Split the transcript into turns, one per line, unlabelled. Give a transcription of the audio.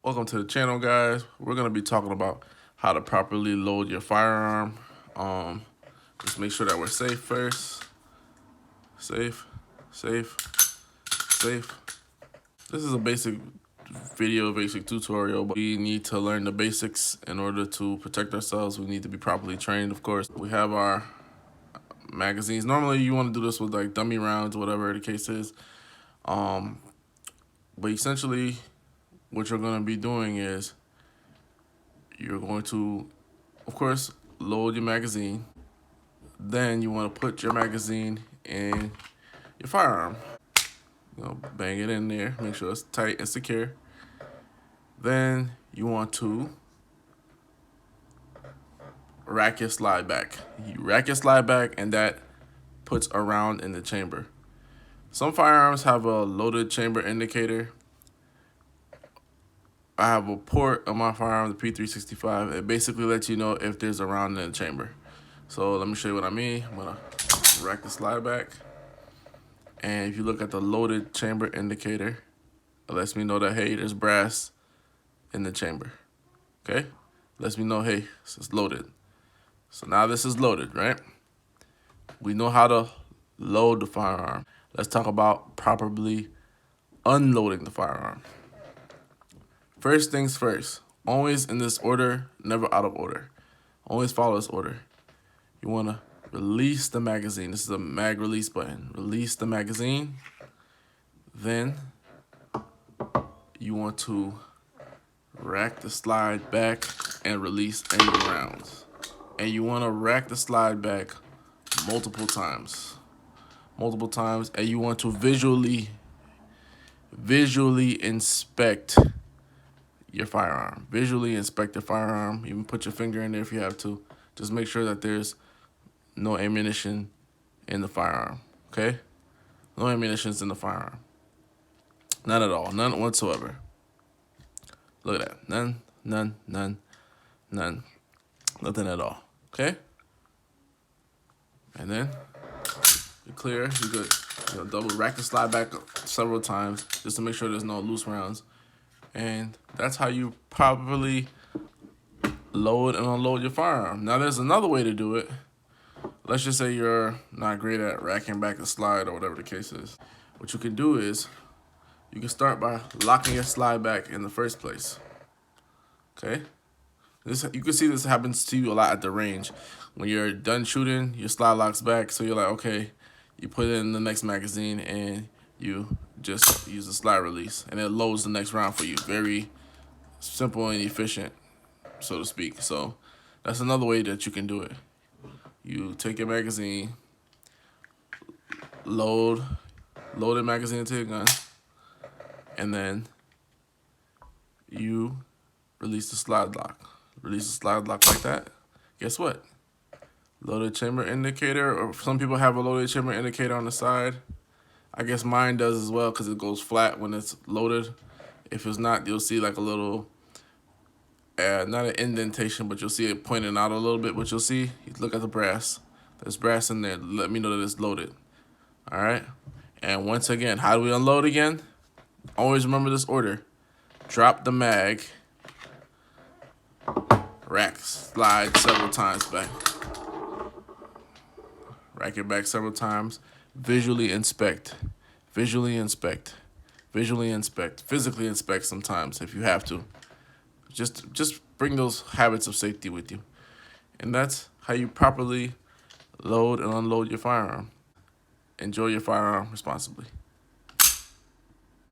Welcome to the channel, guys. We're going to be talking about how to properly load your firearm. Just make sure that we're safe first. Safe, safe, safe. This is a basic tutorial, but we need to learn the basics in order to protect ourselves. We need to be properly trained, of course. We have our magazines. Normally, you want to do this with like dummy rounds, whatever the case is. But essentially, what you're going to be doing is you're going to, of course, load your magazine. Then you want to put your magazine in your firearm. Bang it in there, make sure it's tight and secure. Then you want to rack your slide back. You rack your slide back, and that puts a round in the chamber. Some firearms have a loaded chamber indicator. I have a port on my firearm, the P365. It basically lets you know if there's a round in the chamber. So let me show you what I mean. I'm gonna rack the slide back. And if you look at the loaded chamber indicator, it lets me know that, hey, there's brass in the chamber, okay? Lets me know, hey, this is loaded. So now this is loaded, right? We know how to load the firearm. Let's talk about properly unloading the firearm. First things first, always in this order, never out of order. Always follow this order. You wanna release the magazine. This is a mag release button. Release the magazine. Then you want to rack the slide back and release any rounds. And you want to rack the slide back multiple times. And you want to visually inspect your firearm. Visually inspect the firearm. Even put your finger in there if you have to. Just make sure that there's no ammunition in the firearm, okay? No ammunitions in the firearm. None at all, none whatsoever. Look at that, none, nothing at all, okay? And then you're clear, you're good. Double rack the slide back several times just to make sure there's no loose rounds. And that's how you properly load and unload your firearm. Now there's another way to do it. Let's just say you're not great at racking back the slide or whatever the case is. What you can do is you can start by locking your slide back in the first place, okay? You can see this happens to you a lot at the range. When you're done shooting, your slide locks back, so you're like, okay, you put it in the next magazine and you just use the slide release and it loads the next round for you. Very simple and efficient, so to speak. So that's another way that you can do it. You take your magazine, load the magazine into your gun, and then you release the slide lock. Release the slide lock like that. Guess what? Loaded chamber indicator, or some people have a loaded chamber indicator on the side. I guess mine does as well because it goes flat when it's loaded. If it's not, you'll see like a little, not an indentation, but you'll see it pointing out a little bit. But you'll see, you look at the brass. There's brass in there. Let me know that it's loaded. All right? And once again, how do we unload again? Always remember this order. Drop the mag. Rack, slide several times back. Rack it back several times. Visually inspect. Physically inspect sometimes if you have to. Just bring those habits of safety with you. And that's how you properly load and unload your firearm. Enjoy your firearm responsibly.